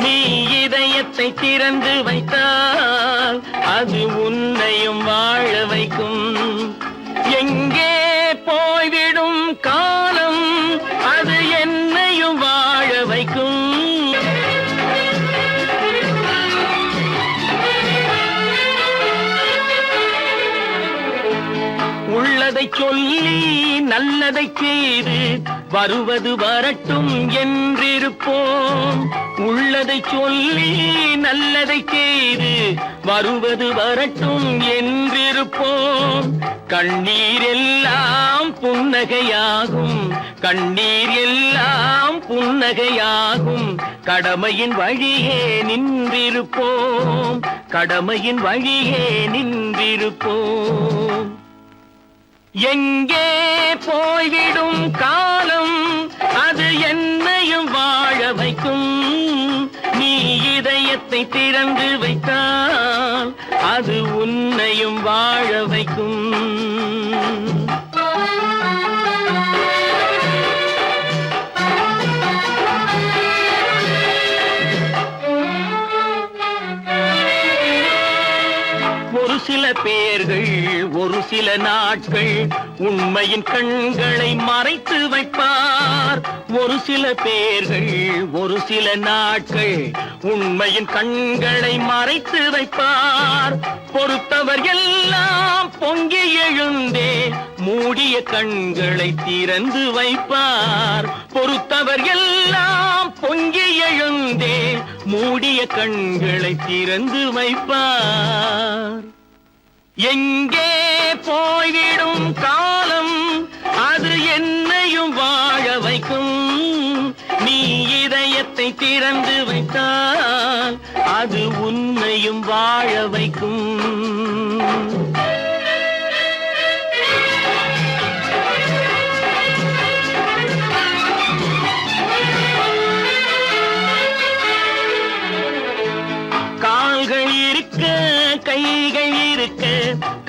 நீ இதயத்தை திறந்து வைத்தால் அது உன்னையும் வாழ வைக்கும். எங்கே போய்விடும் காலம் அது என்னையும் வாழ வைக்கும். உள்ளதை சொல்லி நல்லதை செய்து வருவது வரட்டும் என்றிருப்போம். உள்ளதை சொல்லி நல்லதை செய்து வருவது வரட்டும் என்றிருப்போம். கண்ணீர் எல்லாம் புன்னகையாகும், கண்ணீர் எல்லாம் புன்னகையாகும். கடமையின் வழியே நின்றிருப்போம், கடமையின் வழியே நின்றிருப்போம். எங்கே போய்விடும் காலம் அது என்னையும் வாழ வைக்கும். நீ இதயத்தை திறந்து வைத்தால் அது உன்னையும் வாழ வைக்கும். ஒரு சில பேர்கள் ஒரு சில நாட்கள் உண்மையின் கண்களை மறைத்து வைப்பார். ஒரு சில பேர்கள் ஒரு சில நாட்கள் உண்மையின் கண்களை மறைத்து வைப்பார். பொறுத்தவர் எல்லாம் பொங்கி எழுந்தே மூடிய கண்களை திறந்து வைப்பார். பொறுத்தவர் எல்லாம் பொங்கி எழுந்தே மூடிய கண்களை திறந்து வைப்பார். எங்கே போய்விடும் காலம் அது என்னையும் வாழ வைக்கும். நீ இதயத்தை திறந்து வைத்தால் அது உன்னையும் வாழ வைக்கும். கால்கள் இருக்க கைகள் இருக்க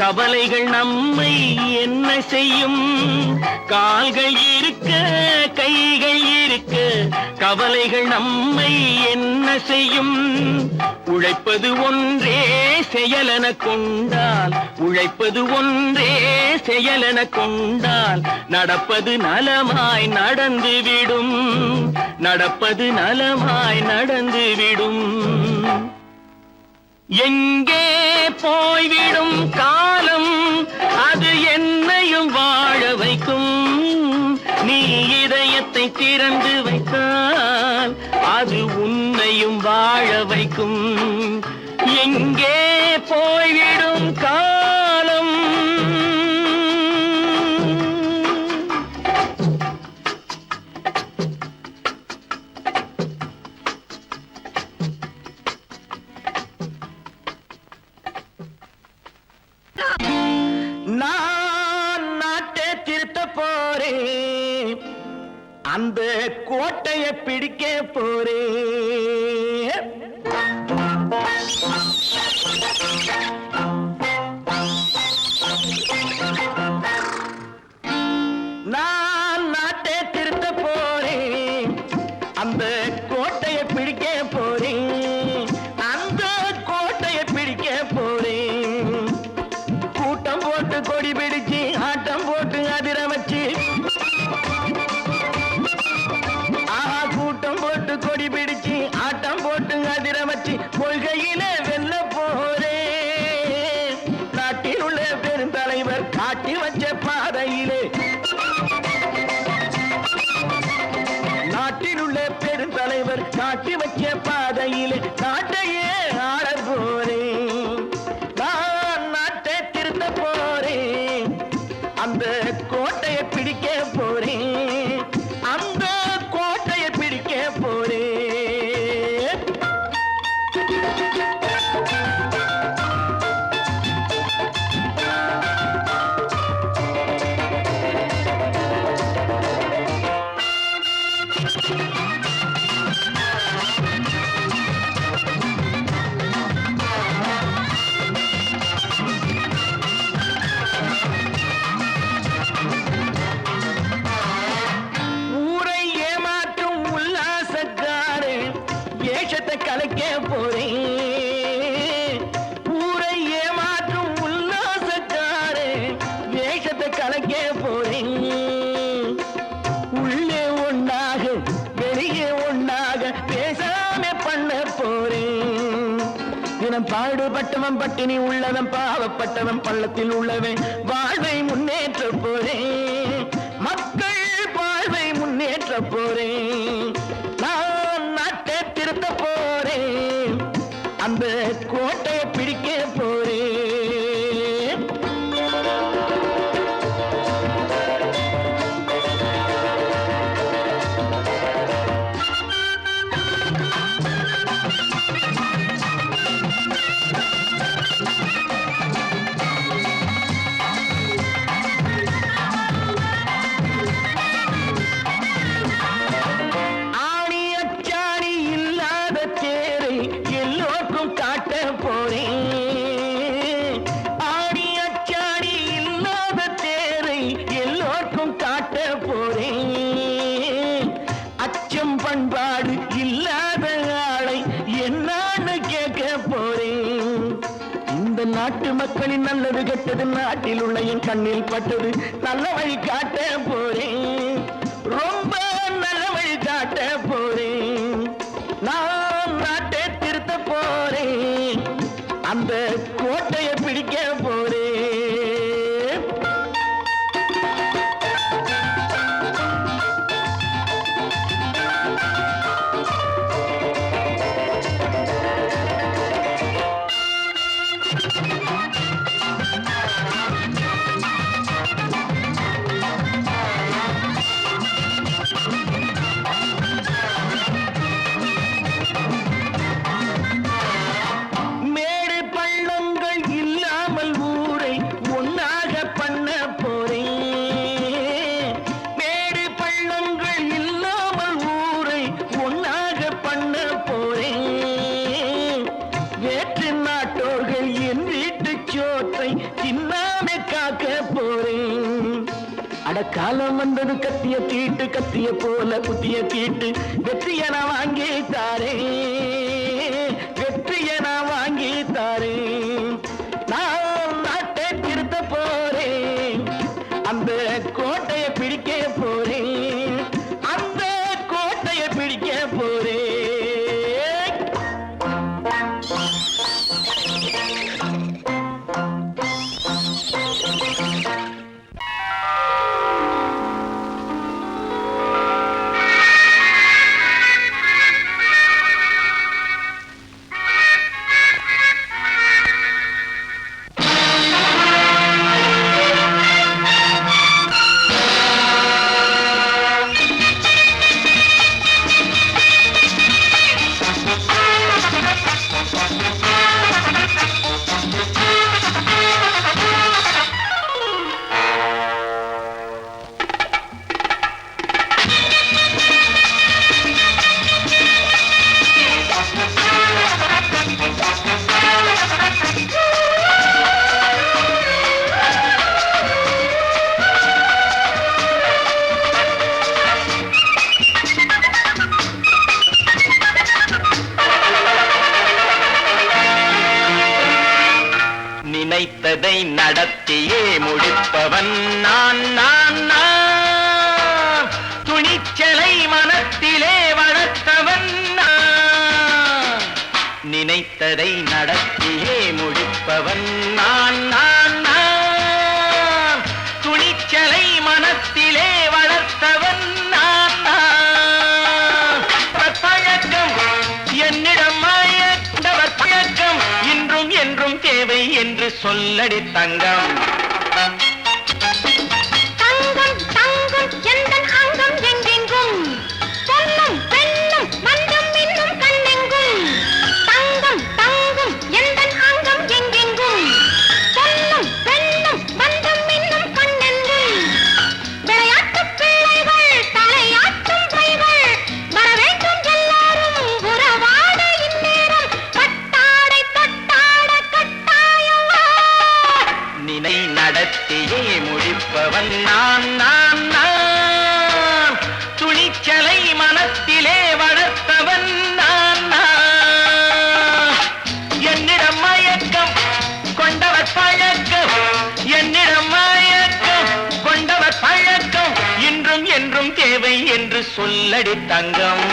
கவலைகள் நம்மை என்ன செய்யும். கால்கள் இருக்க கைகள் இருக்க கவலைகள் நம்மை என்ன செய்யும். உழைப்பது ஒன்றே செயலென கொண்டால், உழைப்பது ஒன்றே செயலென கொண்டால் நடப்பது நலமாய் நடந்துவிடும், நடப்பது நலமாய் நடந்துவிடும். எங்கே போய்விடும் காலம் அது என்னையும் வாழ வைக்கும். நீ இதயத்தை திறந்து வைத்தால் அது உன்னையும் வாழ வைக்கும். எங்கே போய்விடும் காலம் நான் நாட்டை திருத்த போறேன், அந்த கோட்டையை பிடிக்க போறேன். நான் நாட்டை திருத்த போறேன், அந்த கோட்டையை பிடிக்க போறேன், அந்த கோட்டையை பிடிக்க போறேன். கூட்டம் போட்டு கொடி பிடிச்சு ஆட்டம் போட்டு அதிர வச்சு, கூட்டம் போட்டு கொடி பிடிச்சு கலைக்க போறேன். ஊரை ஏமாற்றும் உல்லாசக்காரே வேஷத்தை கலைக்க போறேன். உள்ளே ஒண்ணாக வெளியே ஒண்ணாக பேசாம பண்ண போறேன். தினம் பாடுபட்டவன் பட்டினி உள்ளவன் பாவப்பட்டவன் பள்ளத்தில் உள்ளவன் வாழ்வை முன்னேற்ற போறேன். மக்கள் வாழ்வை முன்னேற்ற போறேன். நான் நாட்டை திருத்த போறேன். அந்த கோட்டையை பிடிக்க போறேன். பண்பாடு இல்லாத ஆளை என்னான்னு கேட்க போறேன். இந்த நாட்டு மக்களின் நல்லது கெட்டது நாட்டில் உள்ள என் கண்ணில் பட்டது நல்ல வழி காட்ட போறேன். ரொம்ப நல்ல வழி காட்ட போறேன். நான் நாட்டை திருத்த போறேன். அந்த கோட்டையை பிடிக்க போறேன். காலம் வந்தது கத்திய தீட்டு கத்திய போல புத்திய தீட்டு வெற்றிய நான் வாங்கி தாரேன். வெற்றிய நான் வாங்கி தாரேன். நான் நாட்டை திருத்த போறேன். அந்த கோட்டையை பிடிக்க போறேன். அந்த கோட்டையை பிடிக்க போறேன். நினைத்ததை நடத்தியே முடிப்பவன் நான் நான் நான். துணிச்சலை மனத்திலே வளர்த்தவன் நான். நினைத்ததை நடத்தியே முடிப்பவன் நான் நான் நான். துணிச்சலை மனத்திலே வளர்த்தவன் நான் நான். பழக்கம் என்னிடம் மாயவர் பழக்கம் இன்றும் என்றும் தேவை என்று சொல்லடி தங்கம். தங்கம் தங்கம் எந்தன் அங்கம் எங்கெங்கும் பொன்னும் பெண்ணும் மண்டும் இன்னும் கண்ணெங்கும். தங்கம் தங்கம் எந்தன் அங்கம் எங்கெங்கும் பொன்னும் பெண்ணும் மண்டும் இன்னும் கண்ணெங்கும். விளையாட்டு பிள்ளைகள் தலையாட்டும் பைகள் வர வேண்டும் எல்லாரும் உறவாட இந்நேரம் கட்டாடை தொட்டாட கட்டாயவா. நினை என்று சொல்லடி தங்கம்.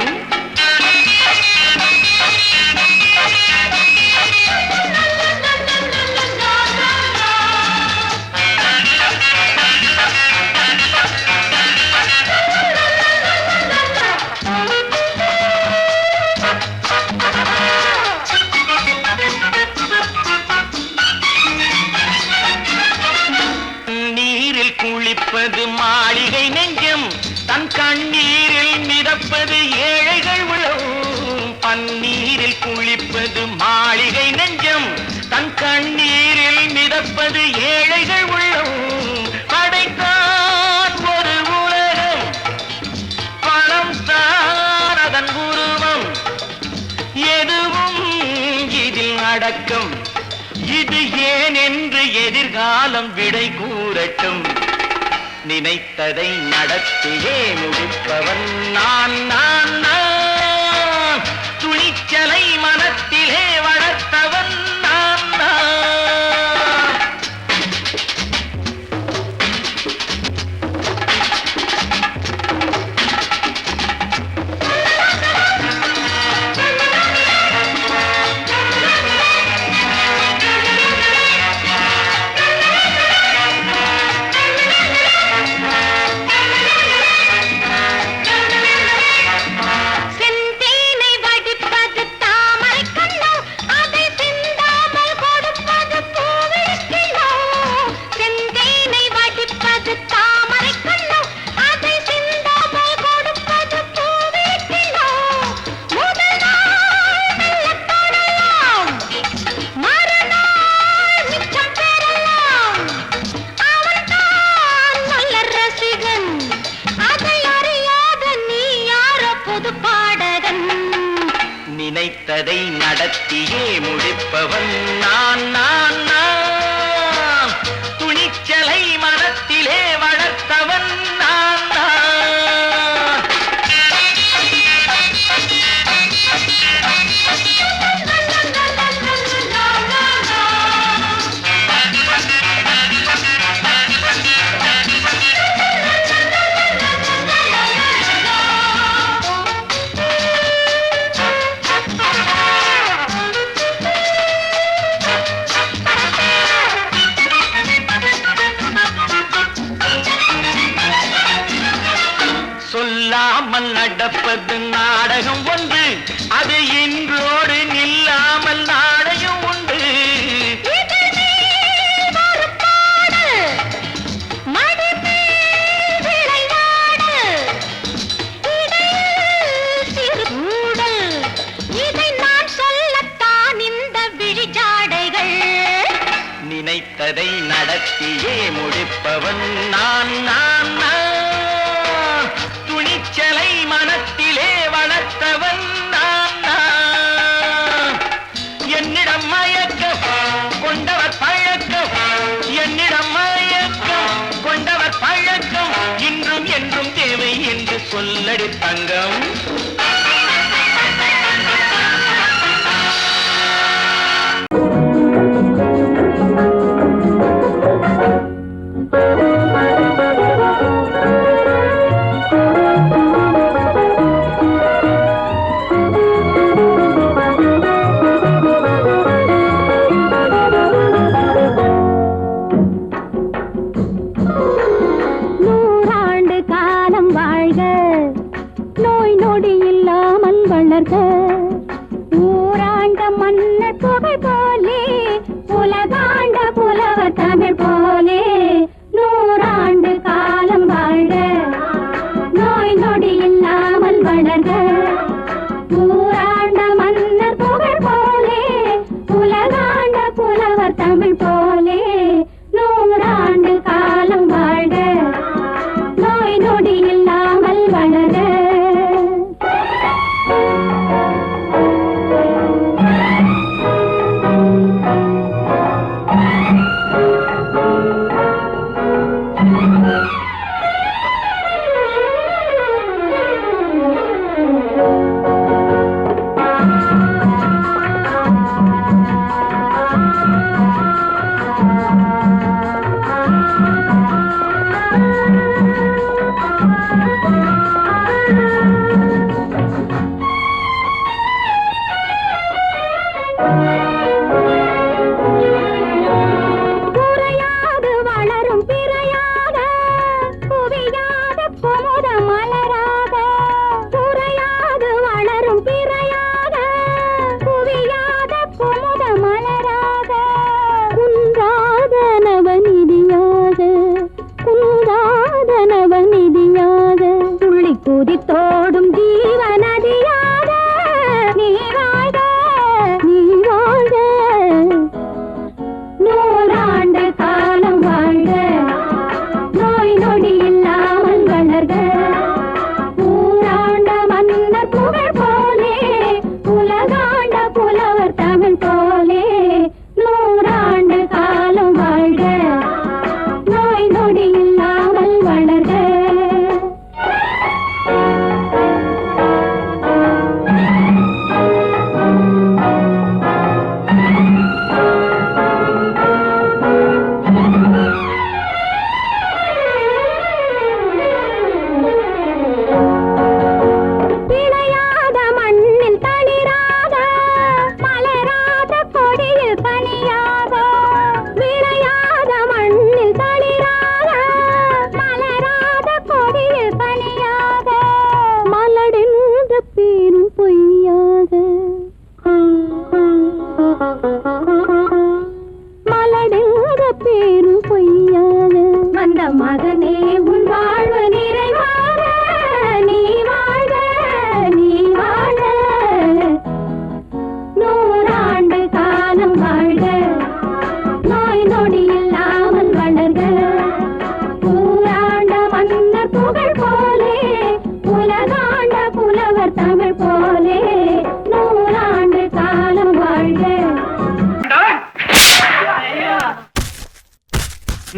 நீரில் குளிப்பது மாளிகை நெஞ்சம், தன் கண்ணீரில் மிதப்பது ஏழைகள் உளம். பன்னீரில் குளிப்பது மாளிகை நெஞ்சம், தன் கண்ணீரில் மிதப்பது ஏழைகள் உள்ளம். படைத்தான் ஒரு உலகம், பணம் தான் அதன் உருவம். எதுவும் இதில் அடக்கம். இது ஏன் என்று எதிர்காலம் விடை கூறட்டும். நினைத்ததை நடத்தியே முடிப்பவன் நான் நான் நான். துணிச்சலை மனத்திலே வளர்த்தவன் நான் நான். நினைத்ததை நடத்தியே முடிப்பவன் நான் நான் நான். துணிச்சலை மனத்திலே வளர்த்தவன் நான் நான். சொல்லாமல் நடப்பது நாடகம் ஒன்று, அது இன்றோடு நில்லாமல் நாளையும் உண்டு. இதை நான் சொல்லத்தான் இந்த விழிஜாடைகள். நினைத்ததை நடத்தியே முடிப்பவன் நான் நான் நான். துணிச்சலை மனத்திலே வளர்த்தவன் நான் நான். என்னிடம் மயக்கம் கொண்டவர் பழக்கம், என்னிடம் மயக்கம் கொண்டவர் பழக்கம். இன்றும் என்றும் தேவை என்று சொல்லடி தங்கம். ஊராண்ட மன்னர் புகழ் போலே, உலகாண்ட புலவர் தமிழ் போலே. நூறாண்டு காலம் வாழ்க, நோய் நொடி இல்லாமல் வளர்க. ஊராண்ட மன்னர் புகழ் போலே, உலகாண்ட புலவர் தமிழ் போலே. நூறாண்டு காலம் வாழ்க, நோய் நொடி இல்லாமல் வளர்க.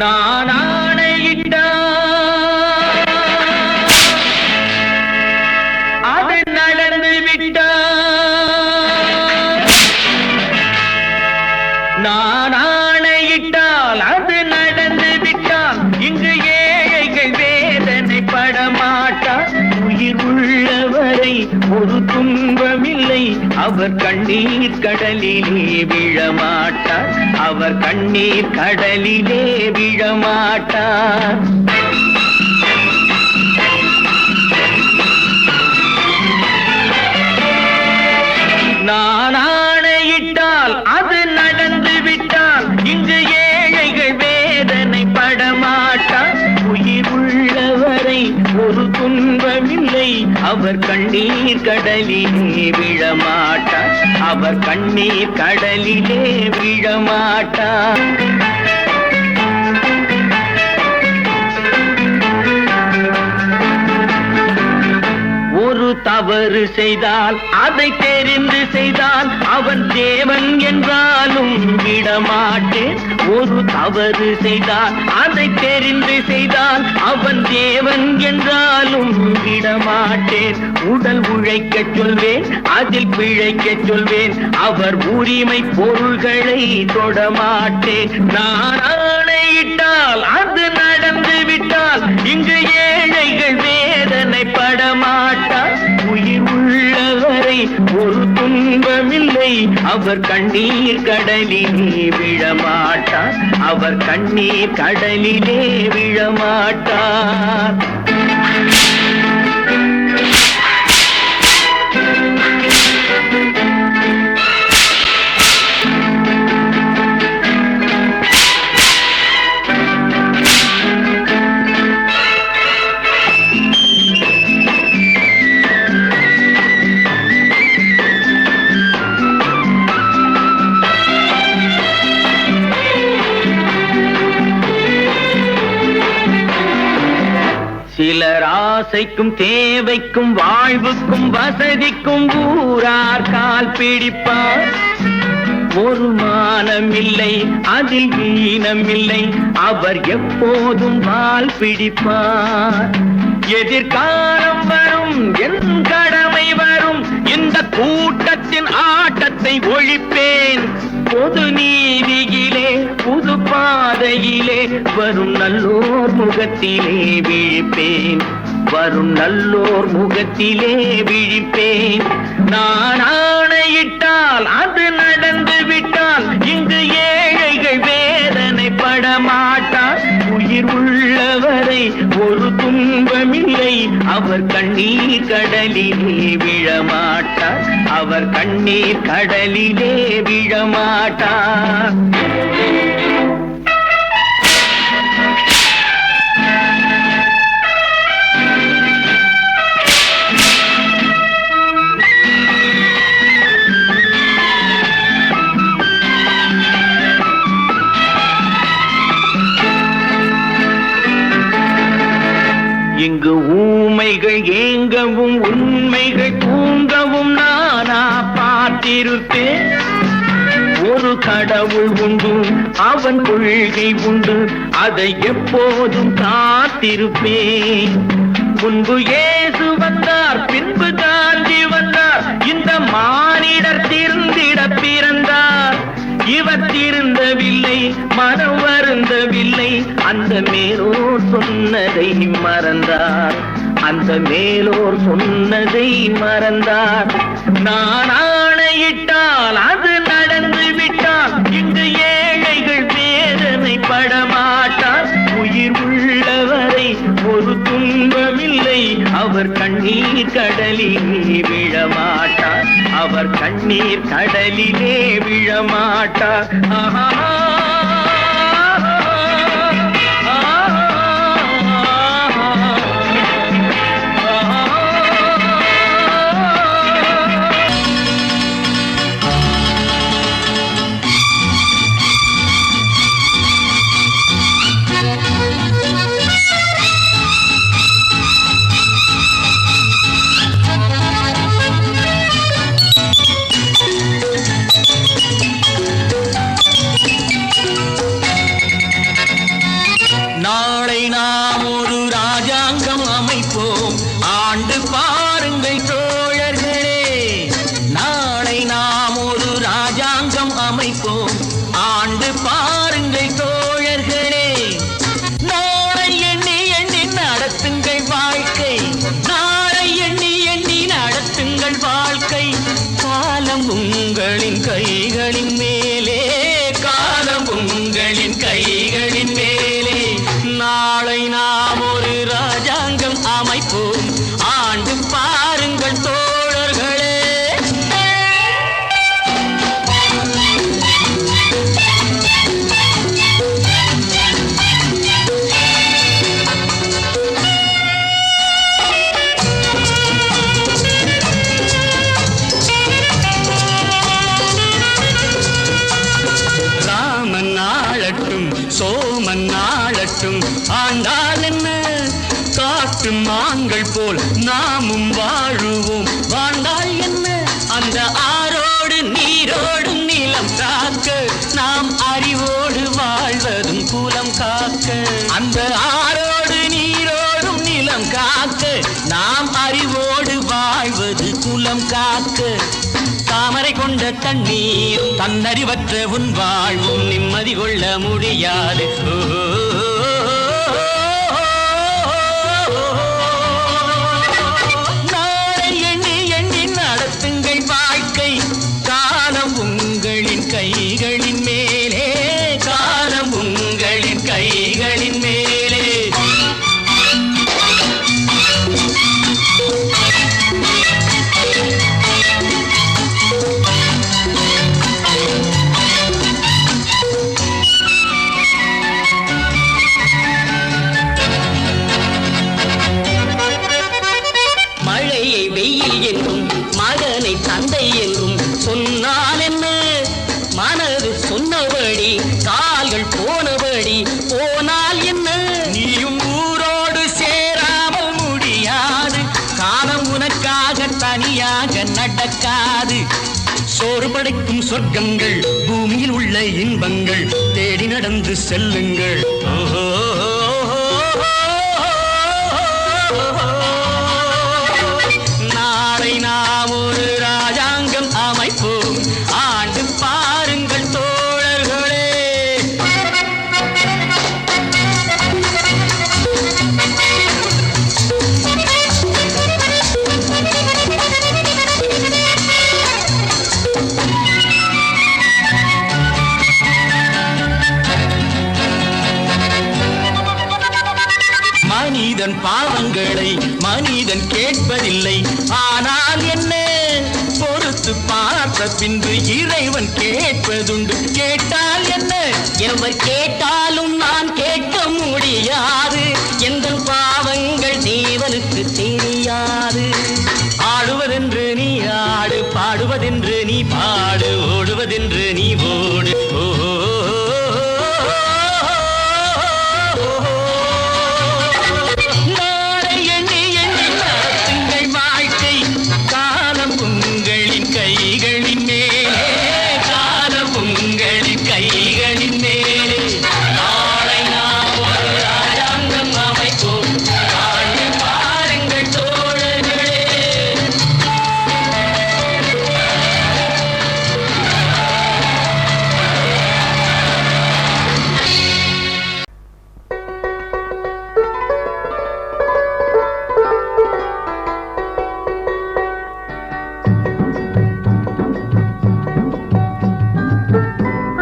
நான் ஆணையிட்டால் அது நடந்து விட்டால், நான் ஆணையிட்டால் அது நடந்து விட்டால், இங்கு ஏழைகள் வேதனை படமாட்டார். உயிர் உள்ளவரை ஒரு துன்பமில்லை, அவர் கண்ணீர் கடலிலே விழமாட்டார், அவர் கண்ணீர் கடலிலே விழமாட்டார். நான் ஆணையிட்டால் அது நடந்து விட்டால், இங்கு ஏழைகள் வேதனை படமாட்டார். உயிர் உள்ளவரை ஒரு துன்பமில்லை, அவர் கண்ணீர் கடலிலே விழமாட்டார், அவர் கண்ணீர் கடலிலே விழமாட்டார். ஒரு தவறு செய்தால் அதை தெரிந்து செய்தால் அவன் தேவன் என்றாலும் விடமாட்டேன். ஒரு தவறு செய்தால் அதை தெரிந்து செய்தால் அவன் தேவன் என்றாலும் விடமாட்டேன். உடல் உழைக்கச் சொல்வேன், அதில் பிழைக்கச் சொல்வேன், அவர் உரிமை பொருள்களை தொடமாட்டேன். நான் ஆணையிட்டால் அது நடந்து விட்டால், இங்கு ஏழைகள் வேதனை படமாட்டார். உயிர் உள்ளவரை ஒரு துன்பமில்லை, அவர் கண்ணீர் கடலிலே விழமாட்டார், அவர் கண்ணீர் கடலிலே விழமாட்டார். சிலர் ஆசைக்கும் தேவைக்கும் வாழ்வுக்கும் வசதிக்கும் ஊரார் கால் பிடிப்பார். ஒரு மானமில்லை, அதில் ஈனமில்லை, அவர் எப்போதும் வால் பிடிப்பார். எதிர்காலம் வரும், என் கடமை வரும், இந்த கூட்டத்தின் ஆட்டத்தை ஒழிப்பேன். பொது நீதியிலே புது பாதையிலே வரும் நல்லோர் முகத்திலே விழிப்பேன், வரும் நல்லோர் முகத்திலே விழிப்பேன். நான் ஆணையிட்டால் அது நடந்து விட்டால், இங்கு ஏழைகள் வேதனை படமாட்டார். உயிர் உள்ளவரை ஒரு துன்பமில்லை, அவர் கண்ணீர் கடலிலே விழமாட்டார், அவர் கண்ணீர் கடலிலே விழமாட்டார். இங்கு ஊமைகள் ஏங்கவும் உண்மைகள் தூங்கவும் நானா பார்த்திருப்பேன். ஒரு கடவுள் உண்டு, அவன் கொள்கை உண்டு, அதை எப்போதும் காத்திருப்பேன். முன்பு இயேசு வந்தார், பின்பு காந்தி வந்தார், இந்த மானிடர் திருந்திட பிறந்தார். இவர் திருந்தவில்லை, மனம் வருந்தவில்லை, அந்த மேலோர் சொன்னதை மறந்தார், அந்த மேலோர் சொன்னதை மறந்தார். நான் ஆணையிட்டால் அது நடந்து விட்டால், இங்கு ஏழைகள் வேதனை படமாட்டார். உயிர் உள்ளவரை ஒரு துன்பமில்லை, அவர் கண்ணீர் கடலிலே விழமாட்டார், அவர் கண்ணீர் கடலிலே விழமாட்டார். ஆஹா. காலம் உங்களின் கைகளின் மேலே, காலம் உங்களின் கைகளின் மேலே. நாளை நாம் ஒரு ராஜாங்கம் அமைப்போம், ஆண்டு பாருங்கள் தோழர்களே. ராமன் ஆளட்டும், சோமன் ஆளட்டும், ஆண்டால் என்ன, காட்டு மான்கள் போல் நாமும் வாழுவோம். வாழ்ந்தால் என்ன, அந்த ஆரோடு நீரோடும் நிலம் காக்க, நாம் அறிவோடு வாழ்வதும் குலம் காக்க. அந்த ஆரோடு நீரோடும் நிலம் காக்க, நாம் அறிவோடு வாழ்வது குலம் காக்க. தாமரை கொண்ட தண்ணீர் தன்னறிவற்ற உன் வாழ்வும் நிம்மதி கொள்ள முடியாது. நாளை எண்ணி எண்ணி நடத்துங்கள் வாழ்க்கை, காலம் உங்களின் கைகளின் மேலே, காலம் உங்களின் கைகளின் மேலே. மழையை வெயில் என்றும் மகனை தந்தை என்றும் சொன்னால் என்ன, மனது சொன்னபடி கால்கள் போனபடி போனால் என்ன. நீயும் ஊரோடு சேராமல் முடியாது, காலம் உனக்காக தனியாக நடக்காது. சோறு படைக்கும் சொர்க்கங்கள், பூமியில் உள்ள இன்பங்கள் தேடி நடந்து செல்லுங்கள். நாளை நாம் ஒரு ராஜாங்கம் அமைப்போம், ஆண்டு பாருங்கள் தோழர்களே. மனிதன் பாவங்களை மனிதன் கேட்பதில்லை, ஆனால் என்ன, பொறுத்து பார்த்த பின்பு இறைவன் கேட்பதுண்டு. கேட்டால் என்ன, எவர் கேட்டாலும் நான் கேட்க முடியாது, எந்த பாவங்கள் தேவனுக்கு தெரியாது. ஆடுவதென்று நீ ஆடு, பாடுவதென்று நீ பாடு, ஓடுவதென்று நீ ஓடு. கைகளின் மேலே, காலம் உங்களின் கைகளின் மேலே. நாளை நாம் ஒரு ராஜாங்கம் அமைப்போம், ஆண்டு பாருங்கள் தோழர்களே.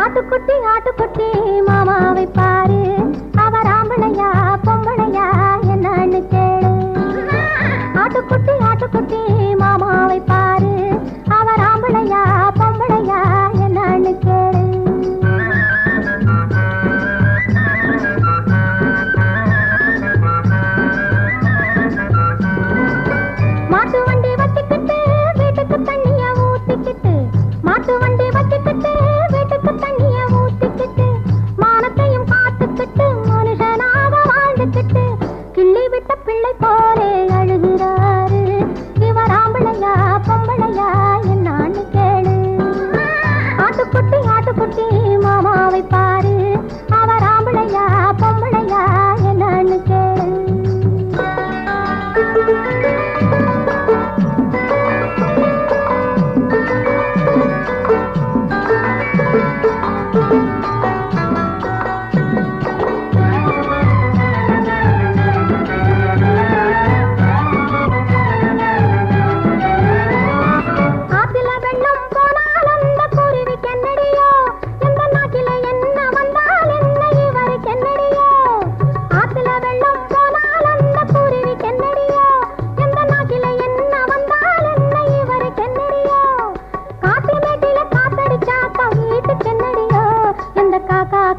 ஆட்டுக்குட்டி ஆட்டுக்குட்டி மாமாவை பாரு, அவர் ஆம்பளையா பொம்பளையா என்னன்னு கேளு. ஆட்டுக்குட்டி ஆட்டுக்குட்டி மாமாவை பாரு, அவர் ஆம்பளையா பொம்பளையா என்னன்னு கேளு. மாட்டு வண்டி வச்சுக்கிட்டு வீட்டுக்கு தண்ணிய ஊத்திக்கிட்டு, மாட்டு வண்டி வச்சுக்கிட்டு வீட்டுக்கு தண்ணிய ஊத்திக்கிட்டு, மானத்தையும் காத்துக்கிட்டு மனுஷனாக வாழ்ந்துக்கிட்டு, கிள்ளி விட்ட பிள்ளை போலே அழுகிறாரு. இவர் ஆம்பளையா பொம்பளையா என்னான்னு கேளு. ஆட்டுக்குட்டி ஆட்டுக்குட்டி மாமாவை பாரு, அவர் ஆம்பளையா பொம்பளையா என்னான்னு கேளு.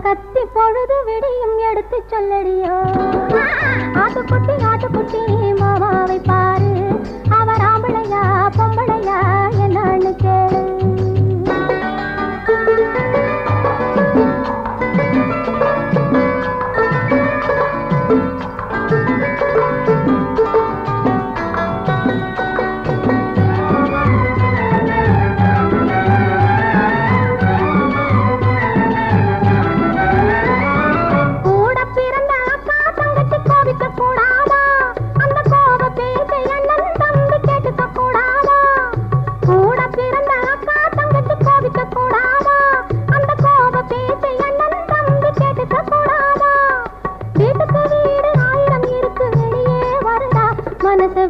கத்தி பொழுது விடியும் எடுத்து சொல்லடியோ ஆட்டுக்குட்டி மாமாவை பாரு அவர் ஆம்பளையா பொம்பளையா என்னன்னு கேளு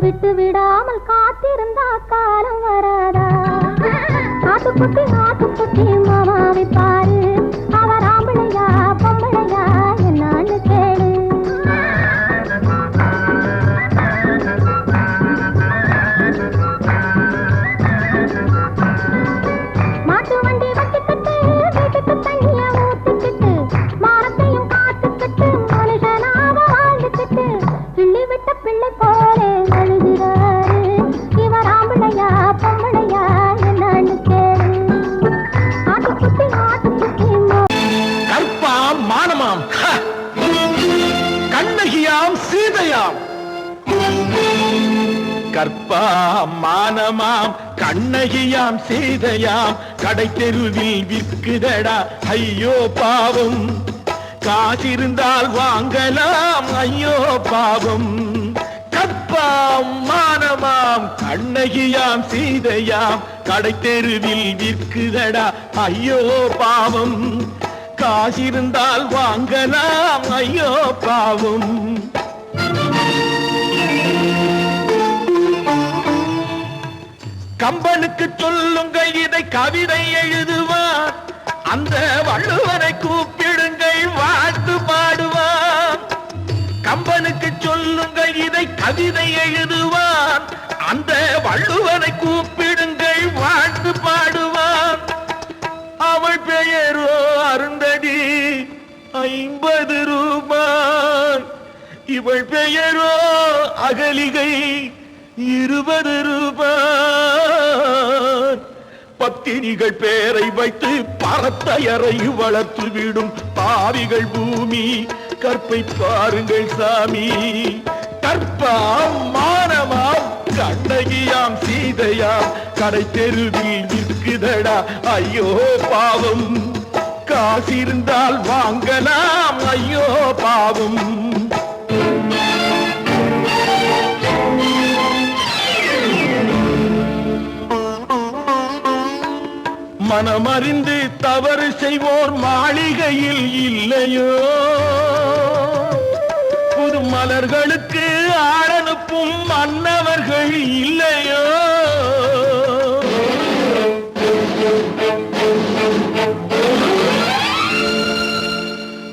விட்டு விடாமல் காத்திருந்தா காலம் வராதா ஆட்டுக்குட்டி மாமாவை பாரு அவர் ஆம்பளையா பொம்பளையா என்னன்னு கேளு மாட்டு வண்டி வட்டிக்கிட்டு வீட்டுக்கு தண்ணிய ஊத்திக்கிட்டு மானத்தையும் காத்துக்கிட்டு மனுஷனாக வாழ்ந்துக்கிட்டு கிள்ளி விட்ட பிள்ளை போலே கற்பாம் மானமாம் கண்ணகியாம் சீதையாம் கடை தெருவில் விற்குதடா ஐயோ பாவம் காசிருந்தால் வாங்கலாம் ஐயோ பாவம் கற்பாம் மானமாம் கண்ணகியாம் சீதையாம் கடை தெருவில் விற்குதடா ஐயோ பாவம் காசிருந்தால் வாங்கலாம் ஐயோ பாவம் கம்பனுக்கு சொல்லுங்கள் இதை கவிதை எழுதுவான் அந்த வள்ளுவரை கூப்பிடுங்கள் வாழ்த்து பாடுவான் கம்பனுக்கு சொல்லுங்கள் இதை கவிதை எழுதுவான் அந்த வள்ளுவரை கூப்பிடுங்கள் வாழ்த்து பாடுவான் அவள் பெயரோ அருந்ததி 50 ரூபாய் இவள் பெயரோ அகலிகை 20 ரூபாய் பத்தினிகள் பேரை வைத்து பரத்தையறை வளர்த்து விடும் பாவிகள் பூமி கற்பை பாருங்கள் சாமி கற்பாம் மானமாம் கண்ணகியாம் சீதையாம் கடை தெருவில் நிற்குதடா ஐயோ பாவம் காசிருந்தால் வாங்கலாம் ஐயோ பாவம் மனமறிந்து தவறு செய்வோர் மாளிகையில் இல்லையோ புது மலர்களுக்கு ஆளனுப்பும் மன்னவர்கள் இல்லையோ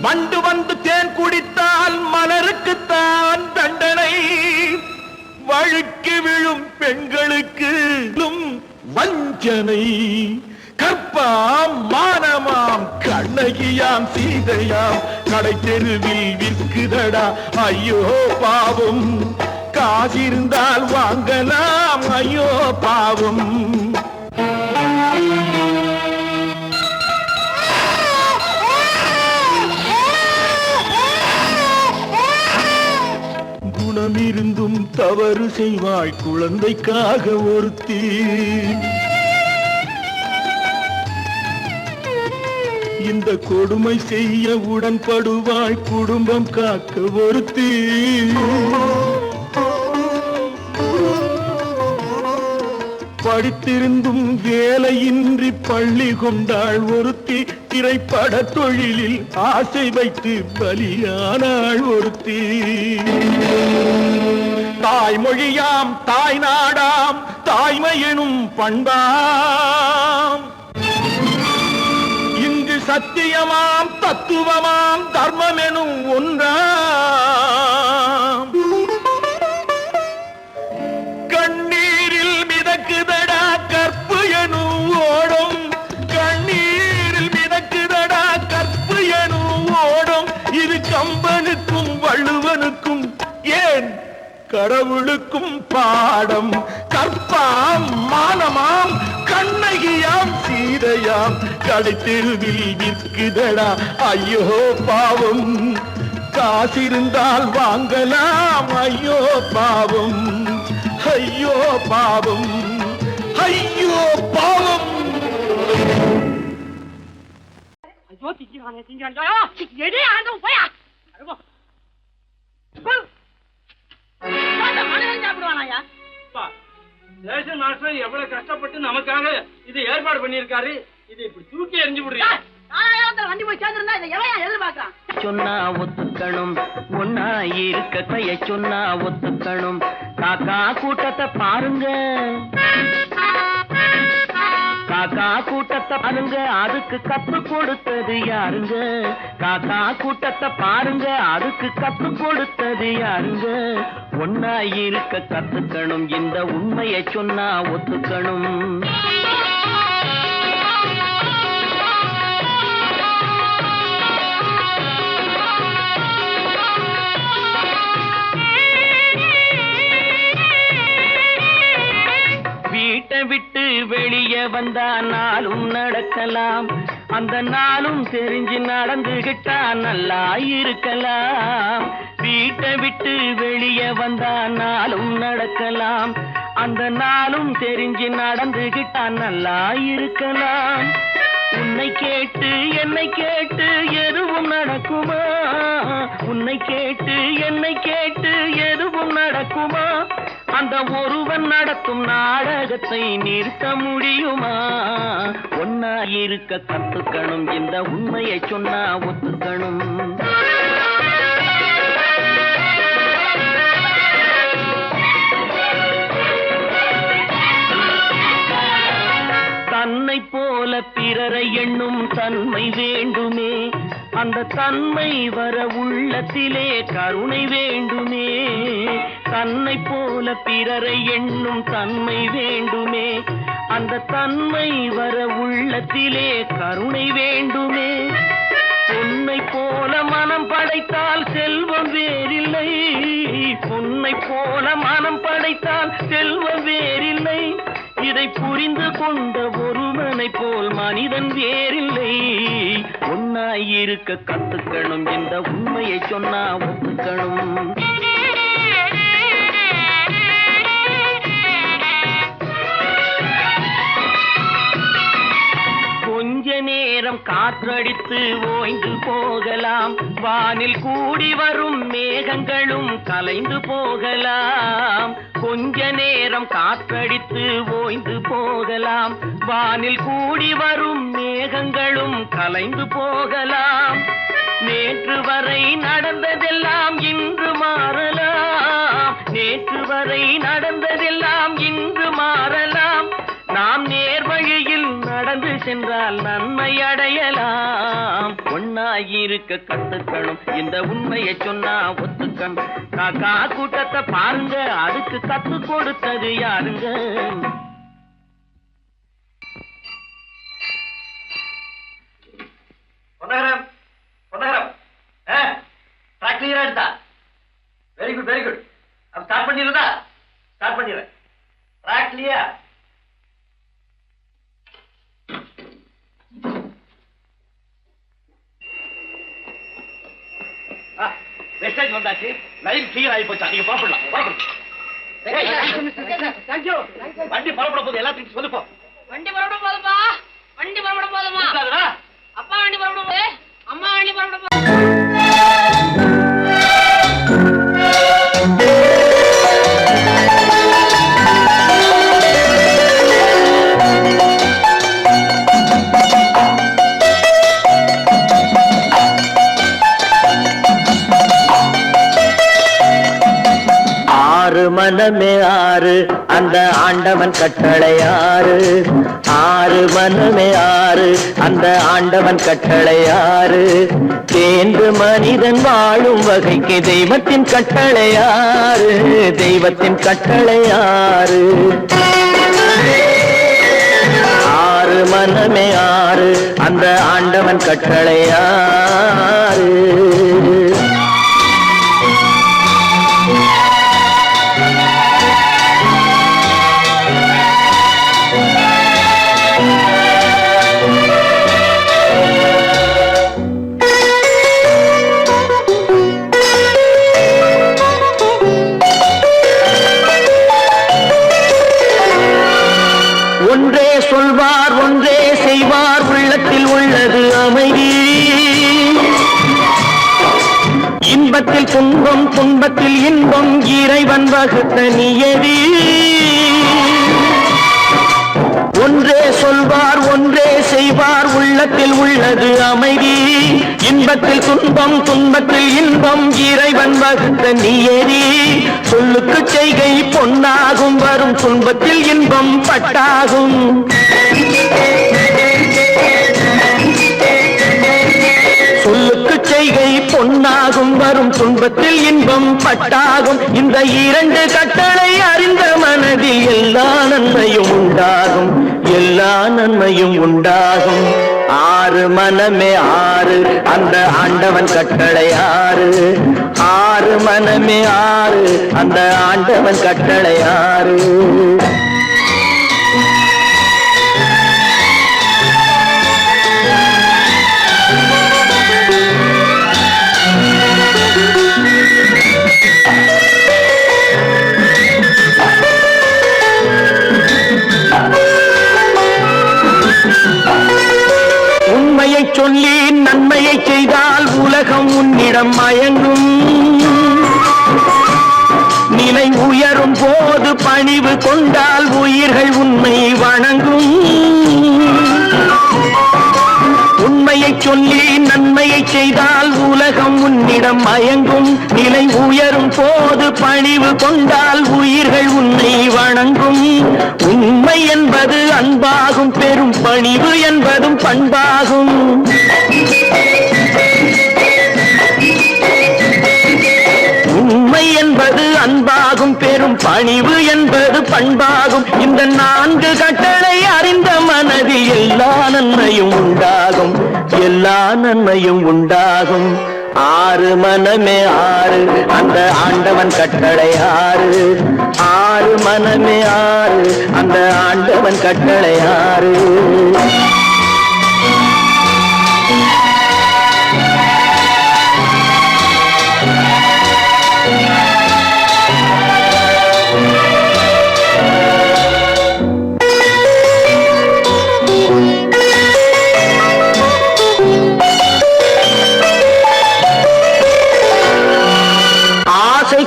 வண்டு வந்து தேன் குடித்தால் மலருக்குத்தான் தண்டனை வழுக்கி விழும் பெண்களுக்கு வஞ்சனை கற்பாம் மானமாம் கண்ணகியாம் சீதையாம் கடை தெருவில் விற்குதடா ஐயோ பாவம் காசிருந்தால் வாங்கலாம் ஐயோ பாவம் குணமிருந்தும் தவறு செய்வாய் குழந்தைக்காக ஒருத்தி இந்த கொடுமை செய்ய உடன்படுவாய் குடும்பம் காக்க ஒருத்தி படித்திருந்தும் வேலையின்றி பள்ளி கொண்டாள் ஒருத்தி திரைப்பட தொழிலில் ஆசை வைத்து பலியானாள் ஒருத்தி தாய்மொழியாம் தாய் நாடாம் தாய்மையெனும் பண்பாம் சத்தியமாம் தத்துவமாம் தர்மம் எனும் ஒன்றாம் கண்ணீரில் மிதக்குதடா கற்பு எனும் ஓடும் கண்ணீரில் மிதக்குதடா கற்பு எனும் கடவுளுக்கும் பாடம். கற்பாம் மானமாம் கண்ணகியாம் சீதையாம் கடைத்தெருவில் விற்குதடா ஐயோ பாவம். காசிருந்தால் வாங்கலாம் ஐயோ பாவம், ஐயோ பாவம், ஐயோ பாவம். ஐயோ திங்கிறானே திங்கிறான் எடே ஆண்டவன் போயா சாப்பிடுவானாயா? ரேஷன் மாஸ்டர் எவ்வளவு கஷ்டப்பட்டு நமக்காக இதை ஏற்பாடு பண்ணிருக்காரு. இதை இப்படி தூக்கி எறிஞ்சு விடுறியா? வண்டி போய் சேர்ந்திருந்தா இதை எவன் எதிர்பார்க்கலாம்? சொன்னா ஒத்துக்கணும், ஒன்னா இருக்க கைய சொன்னா ஒத்துக்கணும். காக்கா கூட்டத்தை பாருங்க, காக்கா கூட்டத்தை பாருங்க, அதுக்கு கத்து கொடுத்தது யாருங்க? காக்கா கூட்டத்தை பாருங்க, அதுக்கு கத்து கொடுத்தது யாருங்க? ஒன்னா இருக்க கத்துக்கணும், இந்த உண்மையை சொன்னா ஒத்துக்கணும். வீட்டை விட்டு வெளியே வந்தா நாளும் நடக்கலாம், அந்த நாளும் தெரிஞ்சு நடந்துகிட்டா நல்லா இருக்கலாம். வீட்டை விட்டு வெளியே வந்தா நாளும் நடக்கலாம், அந்த நாளும் தெரிஞ்சு நடந்துகிட்டா நல்லா இருக்கலாம். உன்னை கேட்டு என்னை கேட்டு எதுவும் நடக்குமா? உன்னை கேட்டு என்னை கேட்டு எதுவும் நடக்குமா? அந்த ஒருவன் நடத்தும் நாடகத்தை நிறுத்த முடியுமா? ஒன்னா இருக்க கத்துக்கணும், இந்த உண்மையை சொன்னா ஒத்துக்கணும். தன்னை போல பிறரை எண்ணும் தன்மை வேண்டுமே, அந்த தன்மை வர உள்ளத்திலே கருணை வேண்டுமே. தன்னை போல பிறரை எண்ணும் தன்மை வேண்டுமே, அந்த தன்மை வர உள்ளத்திலே கருணை வேண்டுமே. பொன்னை போல மனம் படைத்தால் செல்வம் வேறில்லை, பொன்னை போல மனம் படைத்தால் செல்வம் வேறில்லை. இதை புரிந்து கொண்ட ஒருவனை போல் மனிதன் வேறில்லை. ஒன்னாய் இருக்க கத்துக்கணும், இந்த உண்மையை சொன்னா ஒத்துக்கணும். கொஞ்ச நேரம் காற்றடித்து ஓய்ந்து போகலாம், வானில் கூடி வரும் மேகங்களும் கலைந்து போகலாம். கொஞ்ச நேரம் காற்றடித்து ஓய்ந்து போகலாம், வானில் கூடி வரும் மேகங்களும் கலைந்து போகலாம். நேற்று வரை நடந்ததெல்லாம் இன்று மாறலாம், நேற்று வரை நடந்ததெல்லாம் இன்று மாறலாம். நாம் நேர் வழியில் நடந்து சென்றால் நன்மை அடையலாம். ஒன்னாயிருக்க கத்துக்கணும், இந்த உண்மையை சொன்னா ஒத்துக்கணும். காக்கா கூட்டத்தை பாருங்க, அதுக்கு கத்து கொடுத்தது யாருங்க? பொன்னகரம், பொன்னகரம், கிளியரா எடுத்தா? Very good, very good. அப்ப ஸ்டார்ட் பண்ணிடுறதா? ஸ்டார்ட் பண்ணிடுறேன். Track clear. மெசேஜ் வந்தாச்சு, லைன் கிளியர் ஆகி போச்சா? நீங்க புறப்படலாம். வண்டி புறப்பட போது எல்லாத்தையும் சொல்லுப்போ. வண்டி புறப்பட போதுமா? வண்டி புறப்பட போதுமா? அப்பா வண்டி புறப்பட போது, அம்மா வண்டி புறப்பட போது. ஆறு மனமே ஆறு, அந்த ஆண்டவன் கட்டளை ஆறு. ஆறு மனமே ஆறு, அந்த ஆண்டவன் கட்டளை ஆறு. தேர்ந்து மனிதன் வாழும் வகைக்கு தெய்வத்தின் கட்டளை ஆறு, தெய்வத்தின் கட்டளை ஆறு. ஆறு மனமே ஆறு, அந்த ஆண்டவன் கட்டளை ஆறு. துன்பத்தில் இன்பம் இறைவன் வகுத்த நியதி. ஒன்றே சொல்வார் ஒன்றே செய்வார் உள்ளத்தில் உள்ளது அமைதி. இன்பத்தில் துன்பம் துன்பத்தில் இன்பம் இறைவன் வகுத்த நியதி. சொல்லுக்கு செய்கை பொன்னாகும் வரும் துன்பத்தில் இன்பம் பட்டாகும். சொல்லுக்கு செய்கை பொன்னாகும் வரும் துன்பத்தில் இன்பம் பட்டாகும். இந்த இரண்டு கட்டளை அறிந்த மனதில் எல்லா நன்மையும் உண்டாகும், எல்லா நன்மையும் உண்டாகும். ஆறு மனமே ஆறு அந்த ஆண்டவன் கட்டளை ஆறு. ஆறு மனமே ஆறு அந்த ஆண்டவன் கட்டளை ஆறு. உண்மையை சொல்லி நன்மையை செய்தால் உலகம் உன்னிடம் மயங்கும். நிலை உயரும் போது பணிவு கொண்டால் உயிர்கள் உன்னை வணங்கும். உண்மையை சொல்லி நன்மையை செய்தால் உலகம் உன்னிடம் மயங்கும். நிலை உயரும் போது பணிவு கொண்டால் உயிர்கள் உன்னை வணங்கும். உண்மை என்பது அன்பாகும், பெரும் பணிவு என்பதும் பண்பாகும். உண்மை என்பது அன்பாகும், பெரும் பணிவு என்பது பண்பாகும். இந்த நான்கு கட்டளை அறிந்த மனதில் எல்லா நன்மையும் உண்டாகும், எல்லா நன்மையும் உண்டாகும். ஆறு மனமே ஆறு அந்த ஆண்டவன் கட்டளை ஆறு. ஆறு மனமே ஆறு அந்த ஆண்டவன் கட்டளை ஆறு.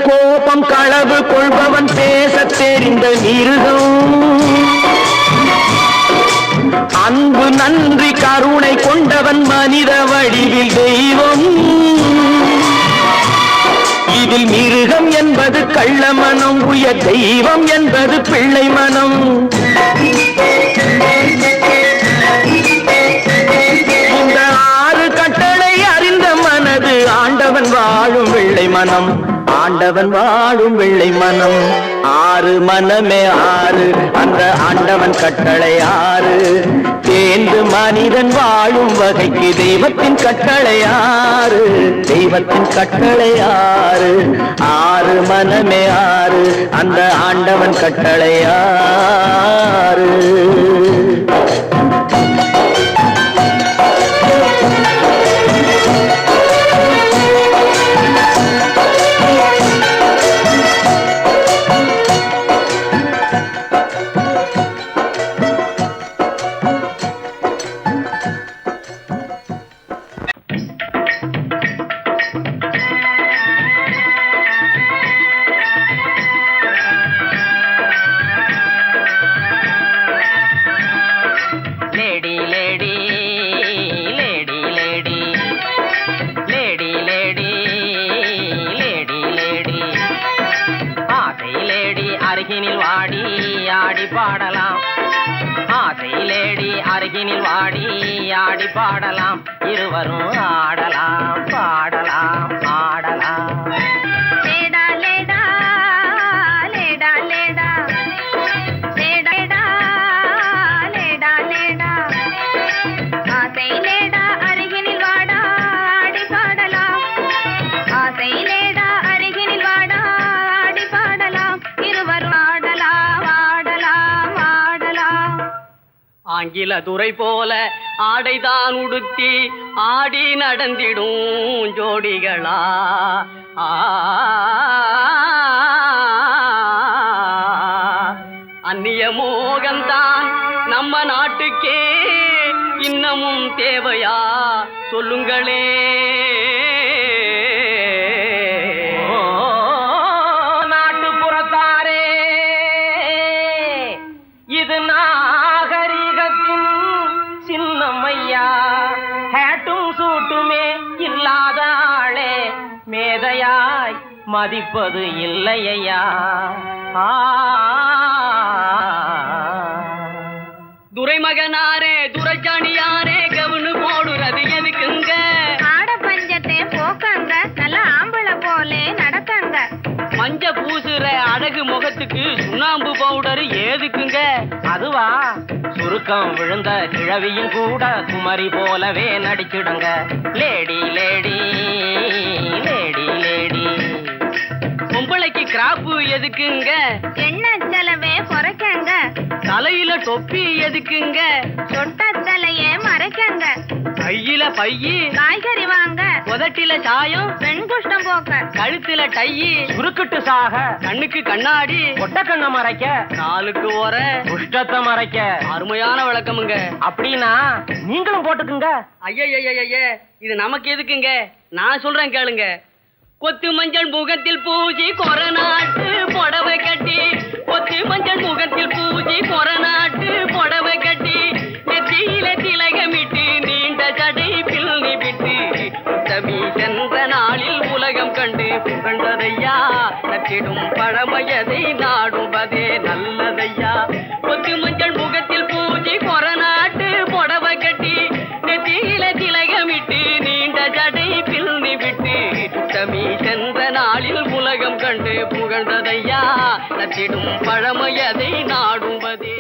கோபம் களவு கொள்பவன் பேசத் தெரிந்த மிருகம். அன்பு நன்றி கருணை கொண்டவன் மனித வடிவில் தெய்வம். இதில் மிருகம் என்பது கள்ள மனம், உயர் தெய்வம் என்பது பிள்ளை மனம். இந்த ஆறு கட்டளை அறிந்த மனது ஆண்டவன் வாழும் வெள்ளை மனம், ஆண்டவன் வாழும் வெள்ளை மனம். ஆறு மனமே ஆறு அந்த ஆண்டவன் கட்டளை ஆறு. தேர்ந்து மனிதன் வாழும் வகைக்கு தெய்வத்தின் கட்டளை ஆறு, தெய்வத்தின் கட்டளை ஆறு. ஆறு மனமே ஆறு அந்த ஆண்டவன் கட்டளை ஆறு. அருகினில் வாடி ஆடி பாடலாம். ஆசை லேடி அருகினில் வாடி ஆடி பாடலாம். இருவரும் ஆடலாம் பாடலாம் ஆடலாம். லேடா லேடா லேடா லேடா லேடா லேடா லேடா ஆசை லேடா அருகினில் வாடா ஆடி பாடலாம். ஆசை லேடா அருகினில் வாடா ஆடி பாடலாம். இருவரும் ஆடலாம் ஆடலாம் ஆடலாம். ஆங்கில துரை போல ஆடைதான் உடுத்தி ஆடி நடந்திடும் ஜோடிகளா. அந்நிய மோகம்தான் நம்ம நாட்டுக்கே இன்னமும் தேவையா சொல்லுங்களே. மனிதையாய் மதிப்பது இல்லையா? துரைமகனாரே துரைச்சாணியாரே கவுனு போடுறது எதுக்குங்க? ஆட பஞ்சத்தை போக்கங்க, நல்ல ஆம்பளை போலே நடக்கங்க. மஞ்ச பூசுற அழகு முகத்துக்கு சுண்ணாம்பு பவுடர் ஏதுக்குங்க? அதுவா, சுருக்கம் விழுந்த கிழவியும் கூட குமரி போலவே நடிச்சிடுங்க. Lady lady lady lady. பொம்பளைக்கு கிராப்பு எதுக்குங்க? எண்ணெய் செலவே குறைக்கங்க. தலையில தொப்பி எதுக்குங்க? சொட்ட தலையே மறைக்கங்க. கையில பையி காய்கறி வாங்க. உதட்டில சாயம் பெண் குஷ்டம் போக்க. கழுத்துல டையி சுருக்கிட்டு சாக. கண்ணுக்கு கண்ணாடி ஒட்ட கண்ண மறைக்க. நாளுக்கு ஒர குஷ்டத்தை மறைக்க. அருமையான விளக்கமுங்க. அப்படின்னா நீங்களும் போட்டுக்குங்க. ஐய இது நமக்கு எதுக்குங்க? நான் சொல்றேன் கேளுங்க. கொத்து மஞ்சள் முகத்தில் பூஜை கொரநாட்டு புடவை கட்டி, கொத்து மஞ்சள் முகத்தில் பூஜை கொரநாட்டு புடவை கட்டி, நெத்தியில திலகமிட்டு நீண்ட ஜடை பிள்ளி விட்டு உத்தமி சென்ற நாளில் உலகம் கண்டு புகழ்ந்ததையா. நற்றிடும் பழமையதை நாடுவதே நல்லதையா. கொத்து மஞ்சள் முகத்தில் பூஜை கொரநாட்டு புடவை கட்டி, நெத்தியில திலகமிட்டு நீண்ட ஜடை பிள்ளி விட்டு உத்தமி சென்ற நாளில் உலகம் கண்டு புகழ்ந்ததையா. நற்றிடும் பழமையதை நாடுவதே.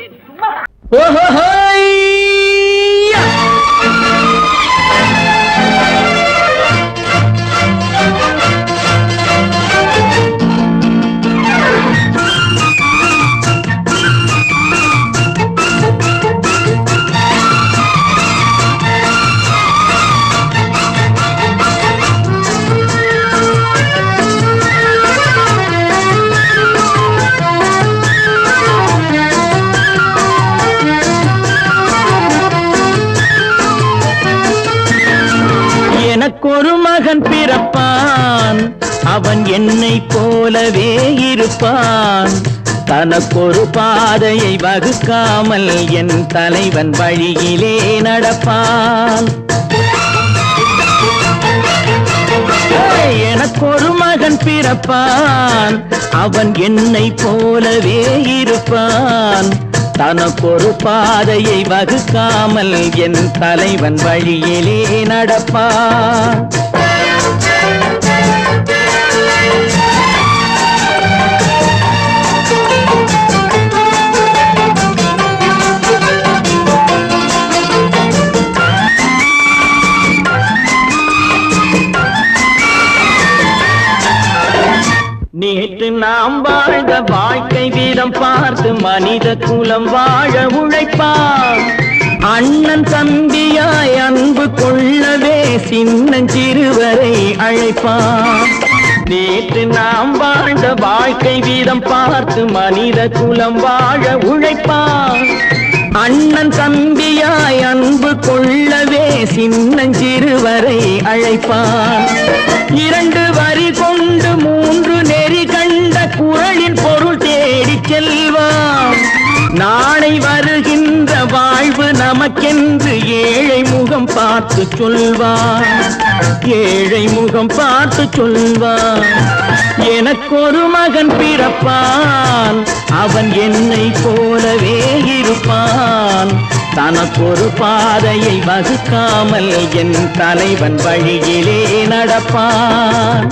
எனக்கொரு மகன் பிறப்பான், அவன் என்னை போலவே இருப்பான். தனக்கொரு பாதையை வகுக்காமல் என் தலைவன் வழியிலே நடப்பான். எனக்கொரு மகன் பிறப்பான், அவன் என்னை போலவே இருப்பான். தனக்கொரு பாதையை வகுக்காமல் என் தலைவன் வழியிலே நடப்பான். நேற்று நாம் வாழ்ந்த வாழ்க்கை வீதம் பார்த்து மனித குலம் வாழ உழைப்பான். அண்ணன் தம்பியாய் அன்பு கொள்ளவே சின்னஞ்சிறுவரை அழைப்பான். நேற்று நாம் வாழ்ந்த வாழ்க்கை வீதம் பார்த்து மனித குலம் வாழ உழைப்பான். அண்ணன் தம்பியாய் அன்பு கொள்ளவே சின்னஞ்சிறுவரை அழைப்பான். 2 வரி கொண்டு 3 நெறி கண்ட குறளின் பொருள் தேடிச் செல்வான். நாளை வருகின்ற வாழ்வு நமக்கென்று ஏழை முகம் பார்த்து சொல்வான். ஏழை முகம் பார்த்து சொல்வான். எனக்கொரு மகன் பிறப்பான், அவன் என்னை போலவே இருப்பான். தனக்கொரு பாதையை வகுக்காமல் என் தலைவன் வழியிலே நடப்பான்.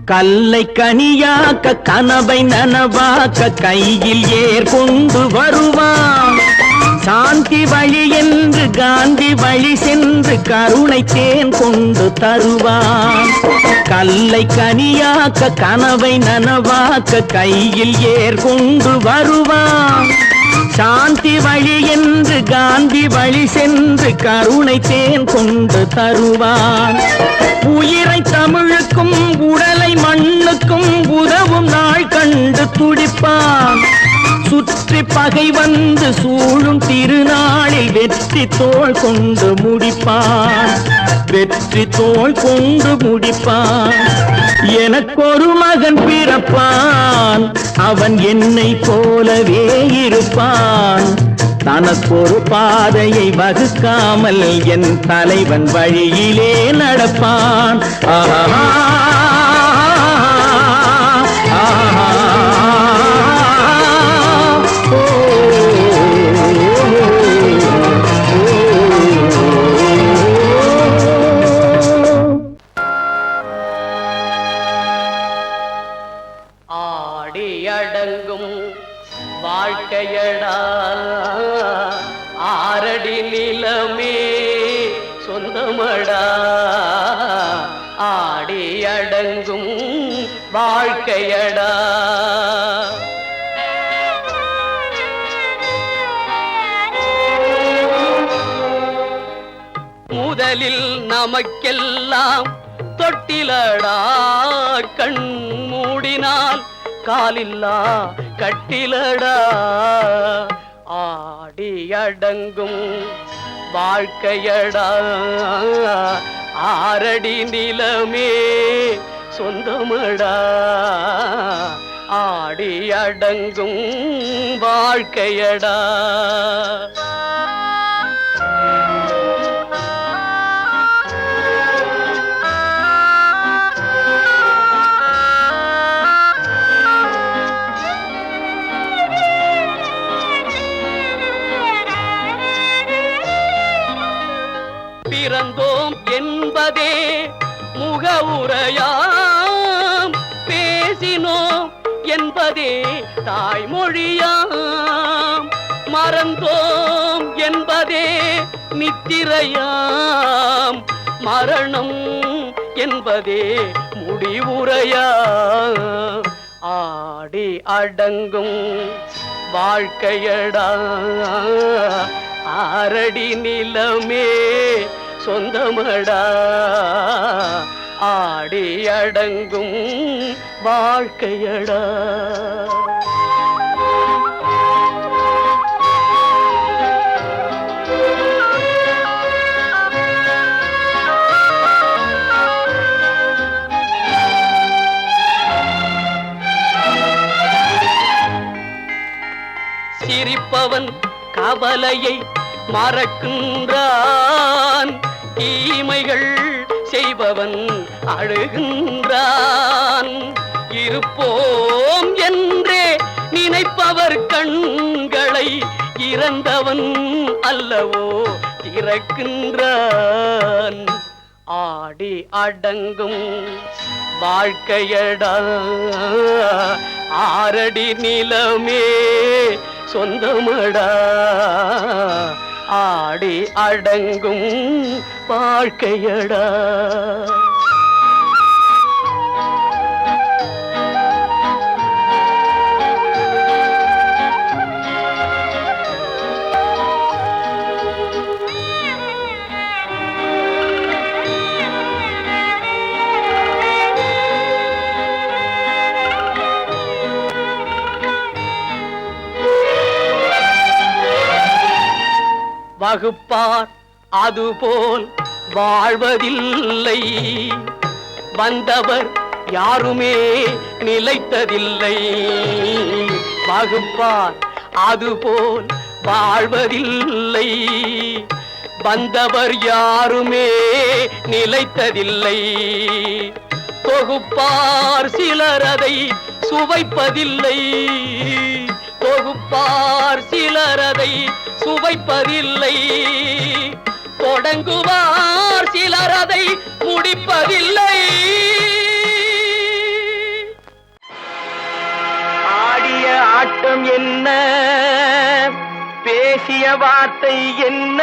கல்லை கனியாக்க கனவை நனவாக்க கையில் ஏற்கொண்டு வருவான். சாந்தி வழி என்று காந்தி வழி சென்று கருணை தேன் கொண்டு தருவான். கல்லை கனியாக்க கனவை நனவாக்க கையில் ஏற்கொண்டு வருவான். சாந்தி வழி என்று காந்தி வழி சென்று கருணை தேன் கொண்டு தருவான். உயிரை தமிழுக்கும் உடலை மண்ணுக்கும் உதவும் நாள் கண்டு துடிப்பான். சுற்றி பகை வந்து சூழும் திருநாளில் வெற்றி தோள் கொண்டு முடிப்பான், வெற்றி தோள் கொண்டு முடிப்பான். எனக்கொரு மகன் பிறப்பான், அவன் என்னை போலவே இருப்பான். தனக்கொரு பாதையை வகுக்காமல் என் தலைவன் வழியிலே நடப்பான். ஆஹா அடங்கும் வாழ்க்கையடா ஆரடி நிலமே சொந்தமடா, ஆடி அடங்கும் வாழ்க்கையடா. முதலில் நமக்கெல்லாம் தொட்டிலடா, கண் மூடினால் காலில்லா கட்டிலடா, ஆடி அடங்கும் வாழ்க்கையடா ஆரடி நிலமே சொந்தமடா, ஆடி அடங்கும் வாழ்க்கையடா. பிறந்தோம் என்பதே முகவுரையாம், பேசினோம் என்பதே தாய்மொழியாம், மறந்தோம் என்பதே நித்திரையாம், மரணம் என்பதே முடிவுரையாம், ஆடி அடங்கும் வாழ்க்கையடா ஆரடி நிலமே சொந்தமடா, ஆடி அடங்கும் வாழ்க்கையடா. சிரிப்பவன் கவலையை மறக்கின்றான், தீமைகள் செய்பவன் அழுகின்றான். இருப்போம் என்றே நினைப்பவர் கண்களை இறந்தவன் அல்லவோ திறக்கின்றான், ஆடி அடங்கும் வாழ்க்கையடா ஆரடி நிலமே சொந்தமடா, ஆடி அடங்கும் வாழ்க்கையடா. வகுப்பார் அதுபோல் வாழ்வதில்லை, வந்தவர் யாருமே நிலைத்ததில்லை. வகுப்பார் அதுபோல் வாழ்வதில்லை, வந்தவர் யாருமே நிலைத்ததில்லை. தொகுப்பார் சிலர் அதை சுவைப்பதில்லை, தொகுப்பார் சிலர் அதை சுவைப்பதில்லை. தொடங்குவார் சிலர் அதை முடிப்பதில்லை. ஆடிய ஆட்டம் என்ன, பேசிய வார்த்தை என்ன,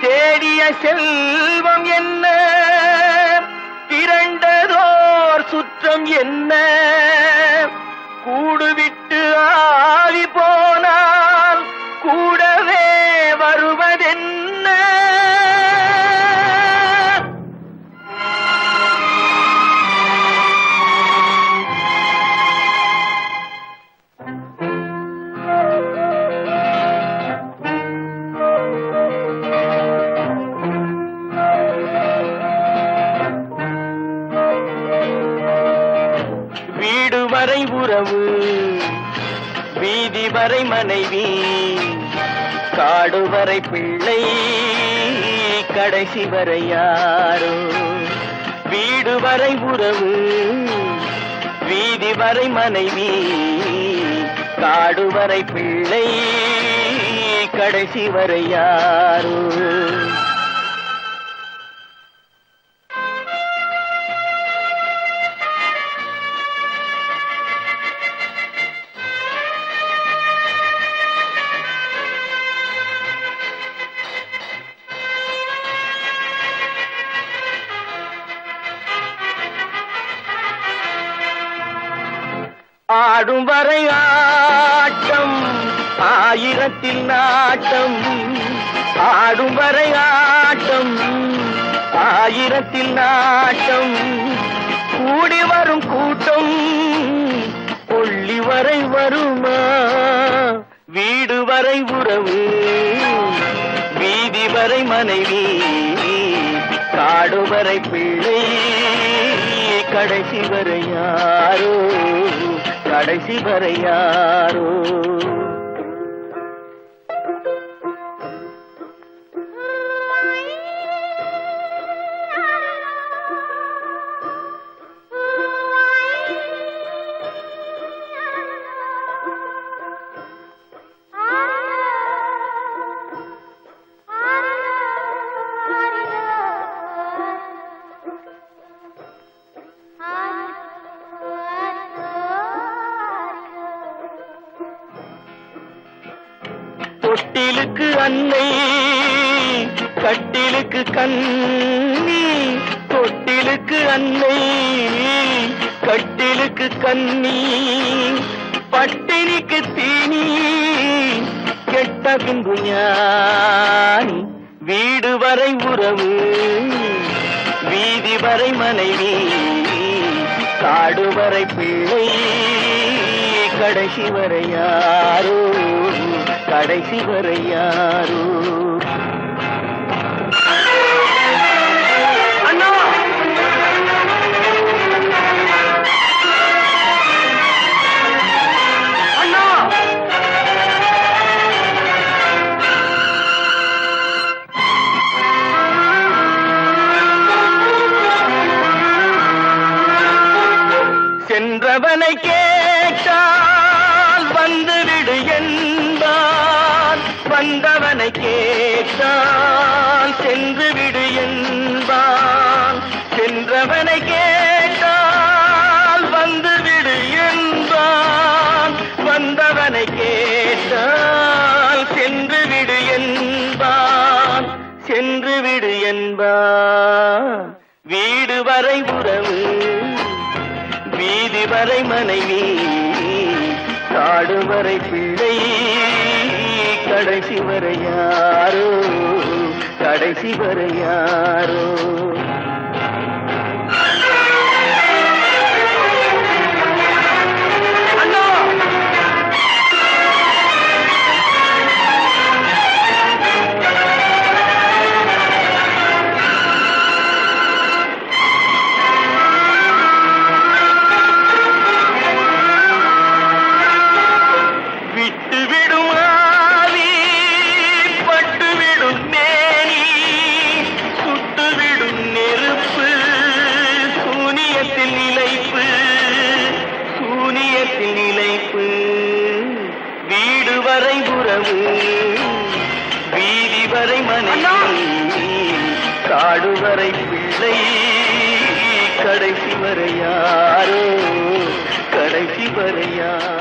தேடிய செல்வம் என்ன, திரண்டதோர் சுற்றம் என்ன, கூடுவிட்டு ஆவி போனால் கூடவே வருவதென்ன. வரை மனைவி காடு வரை பிள்ளை கடைசி வரை யாரோ வீடு வரை உறவு வீதி வரை மனைவி காடு வரை பிள்ளை கடைசி வரை யாரோ ஆடும் வரை ஆட்டம் ஆயிரத்தில் நாட்டம் ஆடும் வரை ஆட்டம் ஆயிரத்தில் நாட்டம் கூடி வரும் கூட்டம் கொள்ளி வரை வருமா வீடு வரை உறவு வீதி வரை மனைவி காடு வரை பிள்ளை கடைசி வரை யாரோ கடைசி வரை யாரோ தொட்டிலுக்கு அன்னை கட்டிலுக்கு கண்ணி தொட்டிலுக்கு அன்னை கட்டிலுக்கு கண்ணி பட்டினிக்கு தீனி கெட்ட பின்பு ஞானி வீடு வரை உறவு வீதி வரை மனைவி காடு வரை பிள்ளை கடைசி வரை யாரோ கடைசி வரை யாரோ அண்ணா அண்ணா சென்றவனை கேட்டால் வந்துவிடு என்பான் வந்தவனை கேட்டால் சென்று விடு என்பான் சென்றவனை கேட்டால் வந்துவிடு என்பான் வந்தவனை கேட்டால் சென்று விடு என்பான் சென்று விடு என்பான் வீடு வரை உறவு வீதி வரை மனைவி காடு வரை பிள்ளை கடைசி வரை யாரோ கடைசி வரை யாரோ வீடு வரை உறவு வீதி வரை மனைவி காடு வரை பிள்ளை கடைசி வரை யாரோ கடைசி வரை யாரோ